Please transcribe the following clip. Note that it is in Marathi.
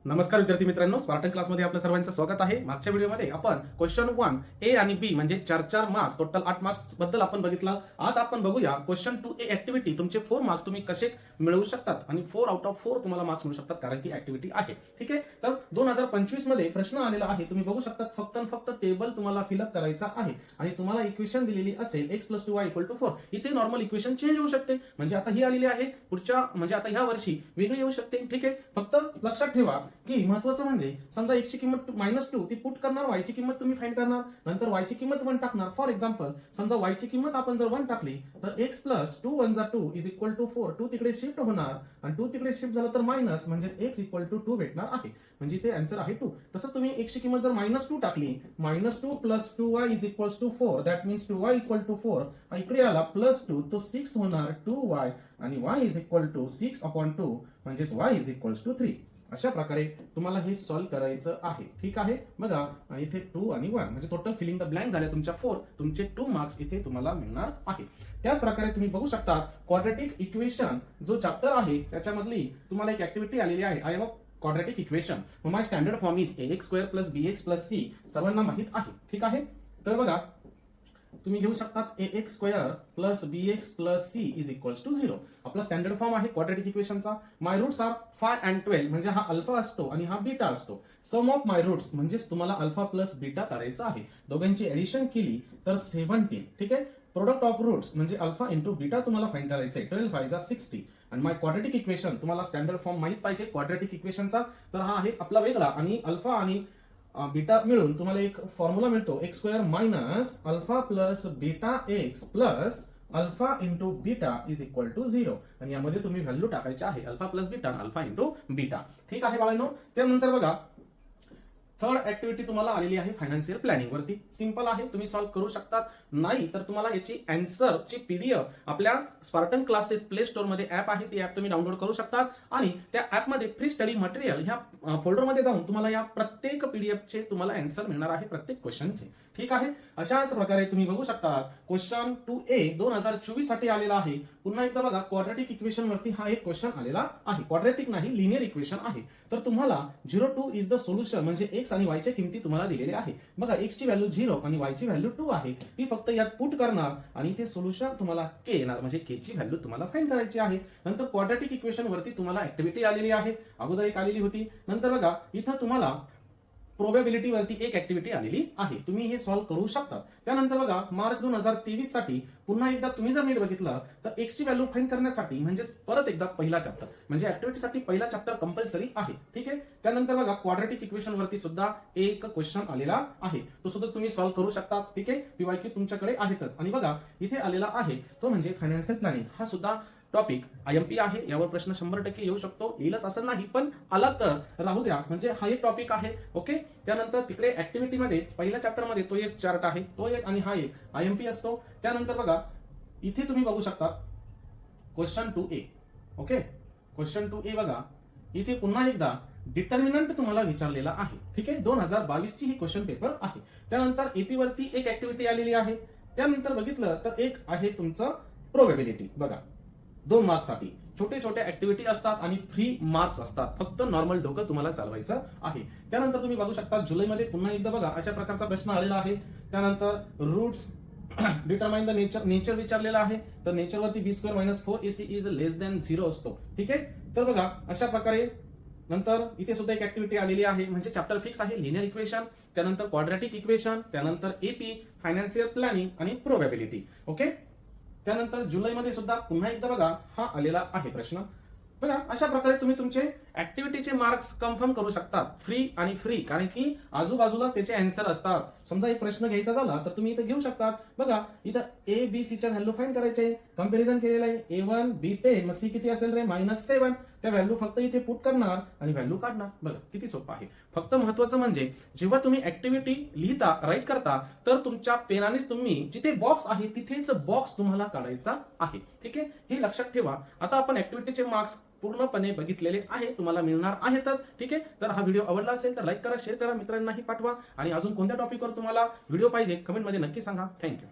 नमस्कार विद्यार्थी मित्रांनो, स्पार्टन क्लासमध्ये आपलं सर्वांचं स्वागत आहे. मागच्या व्हिडिओमध्ये आपण क्वेश्चन 1 ए आणि बी म्हणजे 4 मार्क्स टोटल 8 मार्क्स बद्दल आपण बघितलं. आता आपण बघूया क्वेश्चन 2 ए ऍक्टिव्हिटी. तुमचे 4 मार्क्स तुम्ही कसे मिळवू शकतात आणि 4 आउट ऑफ 4 तुम्हाला मार्क्स मिळू शकतात कारण की ऍक्टिव्हिटी आहे. ठीक आहे, तर 2025 मध्ये प्रश्न आलेला आहे. तुम्ही बघू शकता फक्त आणि फक्त टेबल तुम्हाला फिलअप करायचा आहे आणि तुम्हाला इक्वेशन दिलेली असेल x + 2y = 4. इथे नॉर्मल इक्वेशन चेंज होऊ शकते. म्हणजे आता ही आलेली आहे, पुढच्या म्हणजे आता ह्या वर्षी वेगळी येऊ शकते. ठीक आहे, फक्त लक्षात ठेवा की महत्त्वाचं म्हणजे समजा x ची किंमत -2 ती पुट करणार, y ची किंमत तुम्ही फाइंड करणार, नंतर y ची किंमत 1 टाकणार. फॉर एक्झाम्पल समजा y ची किंमत आपण जर 1 टाकली तर x + 2 1 2 = 4. 2 तिकडे शिफ्ट होणार आणि 2 तिकडे शिफ्ट झालं तर मायनस म्हणजे x = 2 भेटणार आहे. म्हणजे इथे आन्सर आहे 2. तसंच तुम्ही x ची किंमत जर -2 टाकली, -2 + 2y = 4. That means 2y = 4. इकडे आला +2 तो 6 होणार 2y आणि y = 6/2 म्हणजे y = 3. अशा प्रकारे तुम्हाला हे सॉल्व्ह करायचं आहे. ठीक आहे, बघा इथे 2 आणि 1 म्हणजे टोटल फिलिंग द ब्लँक झाल्या तुमच्या 4. तुमचे 2 मार्क्स इथे तुम्हाला मिळणार आहे. त्याच प्रकारे तुम्ही बघू शकता क्वाड्रॅटिक इक्वेशन जो चॅप्टर आहे त्याच्यामधली तुम्हाला एक ऍक्टिव्हिटी आलेली आहे. I am quadratic equation. My standard form is ax² + bx + c. सर्वांना माहित आहे. ठीक आहे, तर बघा तुम्ही घेऊ शकतात ax² + bx + c = 0. आपला स्टँडर्ड फॉर्म आहे क्वाड्रॅटिक इक्वेशनचा. माय रूट्स आर 5 and 12 म्हणजे हा अल्फा असतो आणि हा बीटा असतो. सम ऑफ माय रूट्स म्हणजे तुम्हाला अल्फा प्लस बीटा करायचा आहे. दोघांची एडिशन केली तर 17. ठीक आहे, प्रोडक्ट ऑफ रूट्स म्हणजे अल्फा इंटू बीटा तुम्हाला फाइंड करायचं आहे. 12 5 60. आणि माय क्वाड्रॅटिक इक्वेशन तुम्हाला स्टँडर्ड फॉर्म माहित पाहिजे क्वाड्रॅटिक इक्वेशनचा. तर हा आहे आपला वेगळा आणि अल्फा आणि बीटा मिळून तुम्हाला एक फॉर्म्युला मिळतो x² - alpha plus beta x plus alpha into beta = 0. आणि यामध्ये तुम्ही व्हॅल्यू टाकायची आहे alpha plus beta alpha into beta. ठीक आहे बाळांनो, त्यानंतर बघा थर्ड ऍक्टिव्हिटी तुम्हाला आलेली आहे फायनान्शियल प्लॅनिंग वरती. सिंपल आहे, तुम्ही सॉल्व्ह करू शकतात. नाही तर तुम्हाला याची आन्सरची पीडीएफ आपल्या स्पार्टन क्लासेस प्ले स्टोर मध्ये ऍप आहे, ती ऍप तुम्ही डाउनलोड करू शकतात आणि त्या ऍपमध्ये फ्री स्टडी मटेरियल ह्या फोल्डरमध्ये जाऊन तुम्हाला या प्रत्येक पीडीएफचे तुम्हाला आन्सर मिळणार आहे प्रत्येक क्वेश्चनचे. ठीक आहे, अशाच प्रकारे तुम्ही बघू शकता क्वेश्चन 2A 2024 साठी आलेला आहे. पुन्हा एकदा बघा क्वाड्रॅटिक इक्वेशन वरती हा एक क्वेश्चन आलेला आहे. क्वाड्रॅटिक नाही, लिनियर इक्वेशन आहे. तर तुम्हाला 0 2 इज द सोल्युशन म्हणजे x आणि y च्या किमती तुम्हाला दिलेल्या आहे. बघा x ची व्हॅल्यू 0 आणि y ची व्हॅल्यू 2 आहे. ती फक्त यात पुट करणार आणि इथे सोल्युशन तुम्हाला k येणार म्हणजे k ची व्हॅल्यू तुम्हाला फाइंड करायची आहे. नंतर क्वाड्रॅटिक इक्वेशन वरती तुम्हाला ऍक्टिव्हिटी आलेली आहे. अगोदर एक आलेली होती. नंतर बघा इथं तुम्हाला प्रोबॅबिलिटी वरती एक ऍक्टिव्हिटी आलेली आहे. तुम्ही हे सॉल्व्ह करू शकता. त्यानंतर बघा मार्च 2023 साठी पुन्हा एकदा तुम्ही जर नीट बघितलं तर x ची व्हॅल्यू फाइंड करण्यासाठी म्हणजे परत एकदा पहिला चॅप्टर म्हणजे ऍक्टिव्हिटीसाठी पहिला चॅप्टर कंपल्सरी आहे. ठीक आहे, त्यानंतर बघा क्वाड्रॅटिक इक्वेशन वरती सुद्धा एक क्वेश्चन आलेला आहे. तो सुद्धा तुम्ही सॉल्व्ह करू शकता. ठीक आहे, पीवायक्यू तुमच्याकडे आहेतच. आणि बघा इथे आलेला आहे तो म्हणजे फायनान्शियल प्लॅनिंग. हा सुद्धा टॉपिक IMP आहे. यावर प्रश्न 100% येऊ शकतो, येईलच असं नाही, पण आला तर राहू द्या म्हणजे हा एक टॉपिक आहे. ओके, त्यानंतर तिकडे ऍक्टिव्हिटी मध्ये पहिल्या चॅप्टर मध्ये तो एक चार्ट आहे, तो एक आणि हा एक IMP असतो. त्यानंतर बघा इथे तुम्ही बघू शकता question 2A. Okay, question 2A बघा इथे पुन्हा एकदा डिटर्मिनंट तुम्हाला विचारलेला आहे. ठीक आहे, 2022 ची ही क्वेश्चन पेपर आहे. त्यानंतर एपी वरती एक ऍक्टिव्हिटी आलेली आहे. त्यानंतर बघितलं तर एक आहे तुमचं प्रोबॅबिलिटी. बघा 2 मार्क्ससाठी छोटे छोटे ऍक्टिव्हिटी असतात आणि फ्री मार्क्स असतात. फक्त नॉर्मल डोकं तुम्हाला चालवायचं आहे. त्यानंतर तुम्ही बघू शकता जुलैमध्ये पुन्हा एकदा बघा अशा प्रकारचा प्रश्न आलेला आहे. त्यानंतर रूट्स डिटरमाइन द नेचर विचारलेला आहे. तर नेचर वरती b² - 4ac is less than 0 असतो. ठीक आहे, तर बघा अशा प्रकारे नंतर इथे सुद्धा एक ऍक्टिव्हिटी आलेली आहे म्हणजे चॅप्टर फिक्स आहे लिनियर इक्वेशन, त्यानंतर क्वाड्रॅटिक इक्वेशन, त्यानंतर एपी, फायनान्शियल प्लॅनिंग आणि प्रोबॅबिलिटी. ओके, त्यानंतर जुलैमध्ये सुद्धा पुन्हा एकदा बघा हा आलेला आहे प्रश्न. बघा अशा प्रकारे तुम्ही तुमचे ऍक्टिव्हिटीचे मार्क्स कन्फर्म करू शकतात फ्री आणि फ्री, कारण की आजूबाजूलाच त्याचे आन्सर असतात. समजा एक प्रश्न घ्यायचा झाला तर तुम्ही इथं घेऊ शकता. बघा इथं A B C च्या व्हॅल्यू फाइंड करायचे, कंपॅरिझन केलेलं आहे. A1 B10 मग C किती असेल रे -7. त्या व्हॅल्यू फक्त इथे पुट करणार आणि व्हॅल्यू काढणार. बघा किती सोपं आहे. फक्त महत्वाचं म्हणजे जेव्हा तुम्ही ऍक्टिव्हिटी लिहिता राईट करता तर तुमच्या पेनानेच तुम्ही जिथे बॉक्स आहे तिथेच बॉक्स तुम्हाला काढायचा आहे. ठीक आहे, हे लक्षात ठेवा. आता आपण ऍक्टिव्हिटीचे मार्क्स पूर्णपणे बघितलेले आहे, तुम्हाला मिळणार आहेतच. ठीक आहे, तर हा व्हिडिओ आवडला असेल तर लाईक करा, शेअर करा, मित्रांनाही पाठवा आणि अजून कोणत्या टॉपिकवर तुम्हाला व्हिडिओ पाहिजे कमेंटमध्ये नक्की सांगा. थँक्यू.